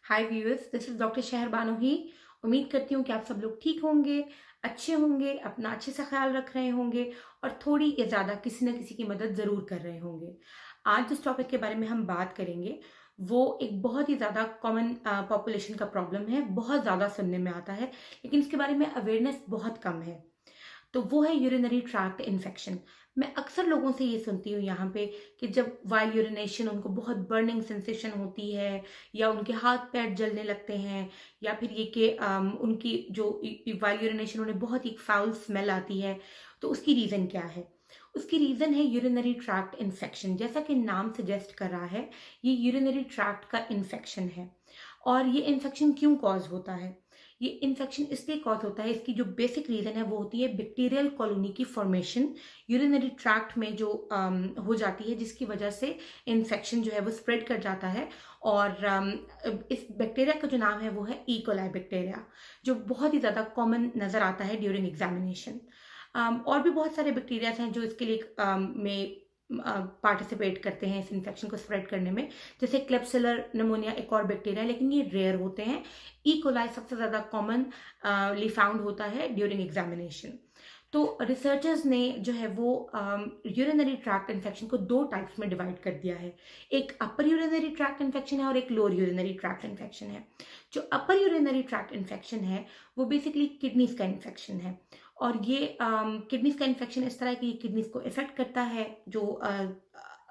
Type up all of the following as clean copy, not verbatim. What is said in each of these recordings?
Hi viewers, this is doctor शहर बानोही। उम्मीद करती हूँ कि आप सब लोग ठीक होंगे, अच्छे होंगे, अपना अच्छे से ख्याल रख रहे होंगे और थोड़ी या ज़्यादा किसी न किसी की मदद ज़रूर कर रहे होंगे। आज जिस टॉपिक के बारे में हम बात करेंगे वो एक बहुत ही ज़्यादा कॉमन पॉपुलेशन का प्रॉब्लम है, बहुत ज़्यादा सुनने में आता है, लेकिन इसके बारे में अवेयरनेस बहुत कम है। तो वो है यूरिनरी ट्रैक्ट इन्फेक्शन। मैं अक्सर लोगों से ये सुनती हूँ यहाँ पे कि जब वाइल यूरिनेशन उनको बहुत बर्निंग सेंसेशन होती है या उनके हाथ पैर जलने लगते हैं या फिर ये कि उनकी जो वाइल यूरिनेशन उन्हें बहुत ही फाउल स्मेल आती है। तो उसकी रीज़न क्या है? उसकी रीज़न है यूरिनरी ट्रैक्ट इन्फेक्शन। जैसा कि नाम सजेस्ट कर रहा है, ये यूरिनरी ट्रैक्ट का इन्फेक्शन है। और ये इन्फेक्शन क्यों कॉज होता है? ये इन्फेक्शन इसलिए कॉज होता है, इसकी जो बेसिक रीज़न है वो होती है बैक्टीरियल कॉलोनी की फॉर्मेशन यूरिनरी ट्रैक्ट में जो हो जाती है, जिसकी वजह से इन्फेक्शन जो है वो स्प्रेड कर जाता है। और इस बैक्टीरिया का जो नाम है वो है ई कोलाई बैक्टीरिया, जो बहुत ही ज़्यादा कॉमन नज़र आता है ड्यूरिंग एग्जामिनेशन। और भी बहुत सारे बैक्टीरियाज हैं जो इसके लिए में पार्टिसिपेट करते हैं इस इन्फेक्शन को स्प्रेड करने में। जैसे क्लेप्सिलर निमोनिया एक और बैक्टीरिया है, लेकिन ये रेयर होते हैं। ई कोलाई सबसे ज़्यादा कॉमन ली फाउंड होता है ड्यूरिंग एग्जामिनेशन। तो रिसर्चर्स ने जो है वो यूरिनरी ट्रैक्ट इन्फेक्शन को दो टाइप्स में डिवाइड कर दिया है। एक अपर यूरिनरी ट्रैक्ट इन्फेक्शन है और एक लोअर यूरिनरी ट्रैक्ट इन्फेक्शन है। जो अपर यूरिनरी ट्रैक्ट इन्फेक्शन है वो बेसिकली किडनीज का इन्फेक्शन है। और ये किडनीज का इन्फेक्शन इस तरह की किडनीज को इफेक्ट करता है। जो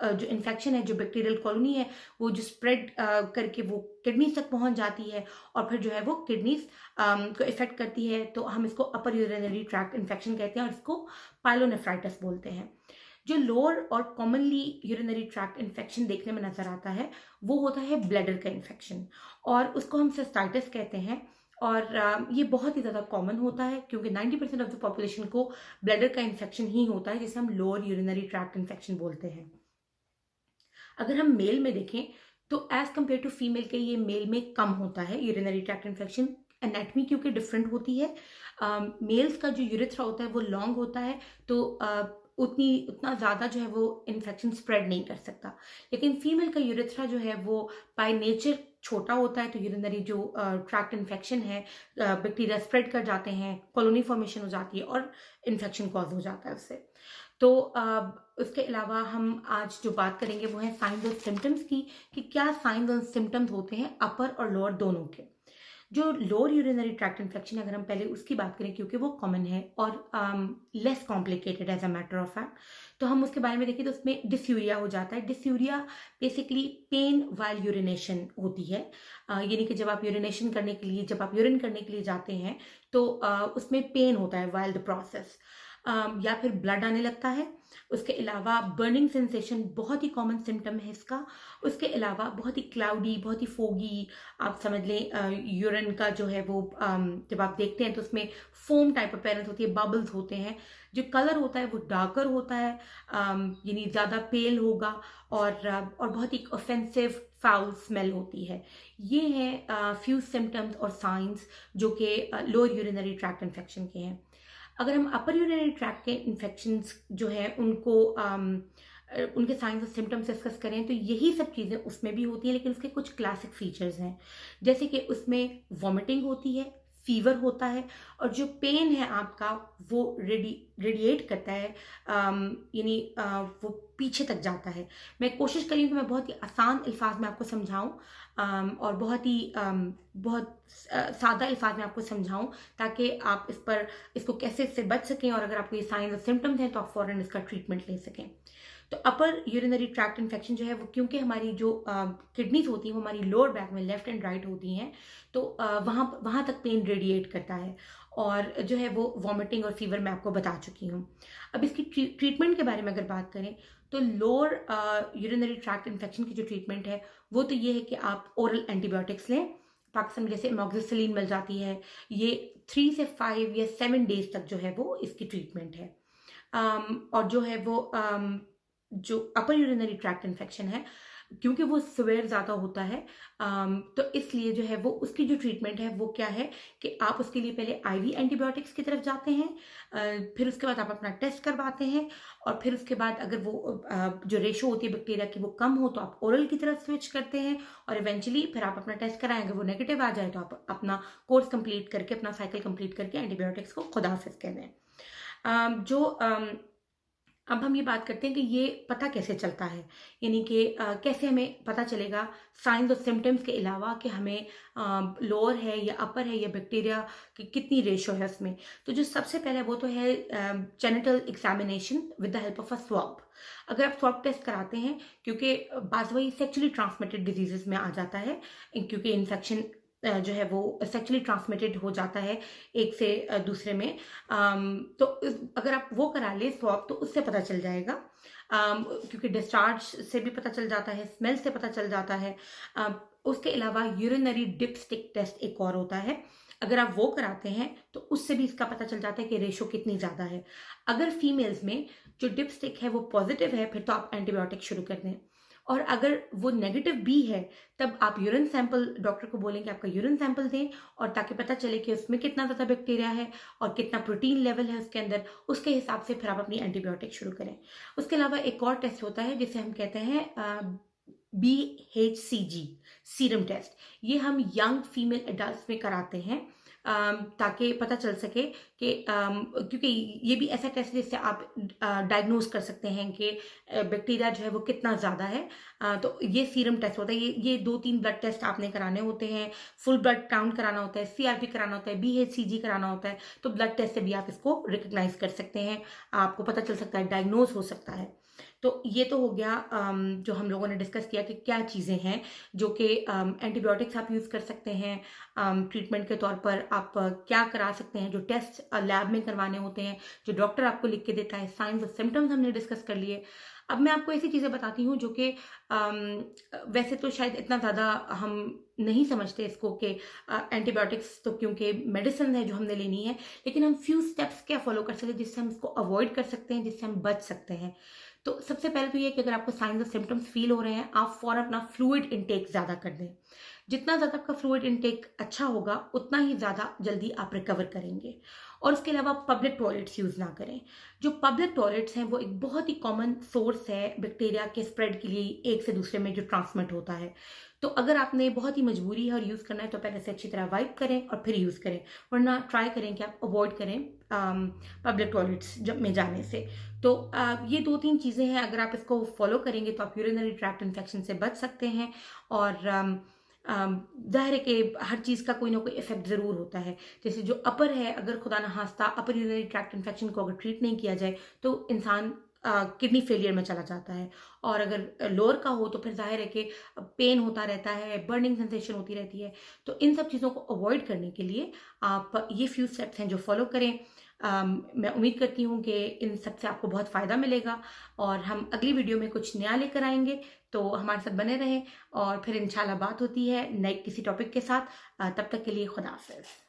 इन्फेक्शन है, जो बैक्टीरियल कॉलोनी है, वो जो स्प्रेड करके वो किडनीज तक पहुंच जाती है और फिर जो है वो किडनीज को इफेक्ट करती है। तो हम इसको अपर यूरिनरी ट्रैक्ट इन्फेक्शन कहते हैं और इसको पाइलोनेफ्राइटिस बोलते हैं। जो लोअर और कॉमनली यूरिनरी ट्रैक्ट इन्फेक्शन देखने में नजर आता है वो होता है ब्लैडर का इन्फेक्शन, और उसको हम सिस्टाइटिस कहते हैं। और ये बहुत ही ज़्यादा कॉमन होता है क्योंकि 90% ऑफ द पॉपुलेशन को ब्लैडर का इन्फेक्शन ही होता है, जिसे हम लोअर यूरिनरी ट्रैक्ट इन्फेक्शन बोलते हैं। अगर हम मेल में देखें तो एज कम्पेयर टू फीमेल के ये मेल में कम होता है यूरिनरी ट्रैक्ट इन्फेक्शन। एनेटमी क्योंकि डिफरेंट होती है। मेल्स का जो यूरेथ्रा होता है वो लॉन्ग होता है, तो उतना ज़्यादा जो है वो इन्फेक्शन स्प्रेड नहीं कर सकता। लेकिन फीमेल का यूरेथ्रा जो है वो बाय नेचर छोटा होता है, तो यूरिनरी जो ट्रैक्ट इन्फेक्शन है, बैक्टीरिया स्प्रेड कर जाते हैं, कॉलोनी फॉर्मेशन हो जाती है और इन्फेक्शन कॉज हो जाता है उससे। तो उसके अलावा हम आज जो बात करेंगे वो है साइंस और सिम्टम्स की, कि क्या साइंस और सिम्टम्स होते हैं अपर और लोअर दोनों के। जो लोअर यूरिनरी ट्रैक्ट इन्फेक्शन, अगर हम पहले उसकी बात करें क्योंकि वो कॉमन है और less complicated as a matter of fact, तो हम उसके बारे में देखें तो उसमें डिस्यूरिया हो जाता है। Dysuria basically pain while urination होती है। यानी कि जब आप यूरिनेशन करने के लिए, जब आप यूरिन करने के लिए जाते हैं तो उसमें पेन होता है वाइल द प्रोसेस, या फिर ब्लड आने लगता है। उसके अलावा बर्निंग सेंसेशन बहुत ही कॉमन सिम्टम है इसका। उसके अलावा बहुत ही क्लाउडी, बहुत ही फोगी, आप समझ लें यूरिन का जो है वो जब आप देखते हैं तो उसमें फोम टाइप अपीयरेंस होती है, बबल्स होते हैं। जो कलर होता है वो डार्कर होता है, यानी ज़्यादा पेल होगा, और बहुत ही ऑफेंसिव फाउल स्मेल होती है। ये हैं फ्यू सिम्टम्स और साइंस जो कि लोअर यूरिनरी ट्रैक्ट इन्फेक्शन के हैं। अगर हम अपर यूरिनरी ट्रैक्ट के इन्फेक्शंस जो है उनको उनके साइंस और सिम्टम्स डिस्कस करें तो यही सब चीज़ें उसमें भी होती हैं, लेकिन उसके कुछ क्लासिक फीचर्स हैं। जैसे कि उसमें वॉमिटिंग होती है, फीवर होता है, और जो पेन है आपका वो रेडिएट करता है, यानी वो पीछे तक जाता है। मैं कोशिश करी हूँ कि मैं बहुत ही आसान अल्फाज में आपको समझाऊं, और बहुत ही सादा अल्फाज में आपको समझाऊं, ताकि आप इसको कैसे इससे बच सकें, और अगर आपको ये साइंस और सिम्टम्स हैं तो आप फौरन इसका ट्रीटमेंट ले सकें। तो अपर यूरिनरी ट्रैक्ट इन्फेक्शन जो है वो, क्योंकि हमारी जो किडनीज होती हैं वो हमारी लोअर बैक में लेफ्ट एंड राइट होती हैं, तो वहाँ तक पेन रेडिएट करता है, और जो है वो वॉमिटिंग और फीवर मैं आपको बता चुकी हूँ। अब इसकी ट्रीटमेंट के बारे में अगर बात करें तो लोअर यूरिनरी ट्रैक्ट इन्फेक्शन की जो ट्रीटमेंट है वो तो ये है कि आप ओरल एंटीबायोटिक्स लें। पाकिस्तान में जैसे एमोक्सिसिलिन मिल जाती है, ये 3 से 5 या 7 डेज तक जो है वो इसकी ट्रीटमेंट है। और जो है वो जो अपर यूरिनरी ट्रैक्ट इन्फेक्शन है, क्योंकि वो सिवियर ज़्यादा होता है, तो इसलिए जो है वो उसकी जो ट्रीटमेंट है वो क्या है कि आप उसके लिए पहले आईवी एंटीबायोटिक्स की तरफ जाते हैं, फिर उसके बाद आप अपना टेस्ट करवाते हैं, और फिर उसके बाद अगर वो जो रेशो होती है बैक्टीरिया की वो कम हो तो आप ओरल की तरफ स्विच करते हैं, और इवेंचुअली फिर आप अपना टेस्ट कराएं, अगर वो नेगेटिव आ जाए तो आप अपना कोर्स कंप्लीट करके, अपना साइकिल कंप्लीट करके एंटीबायोटिक्स को खुद हाफिज कह दें। अब हम ये बात करते हैं कि ये पता कैसे चलता है, यानी कि कैसे हमें पता चलेगा साइंस और सिम्टम्स के अलावा कि हमें लोअर है या अपर है या बैक्टीरिया की कितनी रेशो है उसमें। तो जो सबसे पहले वो तो है genital examination with the help of a swab. अगर आप स्वैब टेस्ट कराते हैं, क्योंकि बात वही सेक्सुअली ट्रांसमिटेड डिजीजेस में आ जाता है, क्योंकि इन्फेक्शन जो है वो सेक्सुअली ट्रांसमिटेड हो जाता है एक से दूसरे में, तो अगर आप वो करा ले स्वैब तो उससे पता चल जाएगा, क्योंकि डिस्चार्ज से भी पता चल जाता है, स्मेल से पता चल जाता है। उसके अलावा यूरिनरी डिपस्टिक टेस्ट एक और होता है, अगर आप वो कराते हैं तो उससे भी इसका पता चल जाता है कि रेशो कितनी ज़्यादा है। अगर फीमेल्स में जो डिपस्टिक है वो पॉजिटिव है फिर तो आप एंटीबायोटिक शुरू कर दें, और अगर वो नेगेटिव भी है तब आप यूरिन सैंपल, डॉक्टर को बोलेंगे आपका यूरिन सैंपल दें, और ताकि पता चले कि उसमें कितना ज़्यादा बैक्टीरिया है और कितना प्रोटीन लेवल है उसके अंदर, उसके हिसाब से फिर आप अपनी एंटीबायोटिक शुरू करें। उसके अलावा एक और टेस्ट होता है जिसे हम कहते हैं BHCG सीरम टेस्ट। ये हम यंग फीमेल एडल्ट में कराते हैं, ताकि पता चल सके कि क्योंकि ये भी ऐसा टेस्ट है जिससे आप डायग्नोज कर सकते हैं कि बैक्टीरिया जो है वो कितना ज़्यादा है। तो ये सीरम टेस्ट होता है, ये 2-3 ब्लड टेस्ट आपने कराने होते हैं, फुल ब्लड काउंट कराना होता है, CRP कराना होता है, BHCG कराना होता है। तो ब्लड टेस्ट से भी आप इसको रिकग्नाइज कर सकते हैं, आपको पता चल सकता है, डायग्नोज हो सकता है। तो ये तो हो गया जो हम लोगों ने डिस्कस किया कि क्या चीज़ें हैं जो कि एंटीबायोटिक्स आप यूज़ कर सकते हैं ट्रीटमेंट के तौर पर, आप क्या करा सकते हैं, जो टेस्ट लैब में करवाने होते हैं, जो डॉक्टर आपको लिख के देता है, साइंस और सिम्टम्स हमने डिस्कस कर लिए। अब मैं आपको ऐसी चीज़ें बताती हूँ जो कि वैसे तो शायद इतना ज़्यादा हम नहीं समझते इसको कि एंटीबायोटिक्स तो क्योंकि मेडिसिन है जो हमने लेनी है, लेकिन हम फ्यू स्टेप्स क्या फॉलो कर सकते हैं जिससे हम इसको अवॉइड कर सकते हैं, जिससे हम बच सकते हैं। तो सबसे पहले तो ये कि अगर आपको साइंस और सिम्टम्स फील हो रहे हैं, आप फौरन अपना फ्लूइड इनटेक ज़्यादा कर दें। जितना ज़्यादा आपका फ्लूइड इनटेक अच्छा होगा उतना ही ज़्यादा जल्दी आप रिकवर करेंगे। और उसके अलावा पब्लिक टॉयलेट्स यूज़ ना करें। जो पब्लिक टॉयलेट्स हैं वो एक बहुत ही कॉमन सोर्स है बैक्टीरिया के स्प्रेड के लिए, एक से दूसरे में जो ट्रांसमिट होता है। तो अगर आपने बहुत ही मजबूरी है और यूज़ करना है तो पहले से अच्छी तरह वाइप करें और फिर यूज़ करें, वरना ट्राई करें कि आप अवॉइड करें पब्लिक टॉयलेट्स जब में जाने से। तो ये 2-3 चीज़ें हैं, अगर आप इसको फॉलो करेंगे तो आप यूरिनरी ट्रैक्ट इन्फेक्शन से बच सकते हैं। और ज़ाहिर है कि हर चीज़ का कोई ना कोई इफेक्ट ज़रूर होता है। जैसे जो अपर है, अगर खुदा न खास्ता अपर यूरिनरी ट्रैक्ट इन्फेक्शन को अगर ट्रीट नहीं किया जाए तो इंसान किडनी फेलियर में चला जाता है, और अगर लोअर का हो तो फिर जाहिर है कि पेन होता रहता है, बर्निंग सेंसेशन होती रहती है। तो इन सब चीज़ों को अवॉइड करने के लिए आप ये फ्यू स्टेप्स हैं जो फॉलो करें। मैं उम्मीद करती हूँ कि इन सब से आपको बहुत फ़ायदा मिलेगा, और हम अगली वीडियो में कुछ नया लेकर आएंगे, तो हमारे साथ बने रहें, और फिर इंशाल्लाह बात होती है नए किसी टॉपिक के साथ। तब तक के लिए खुदा हाफ़िज़।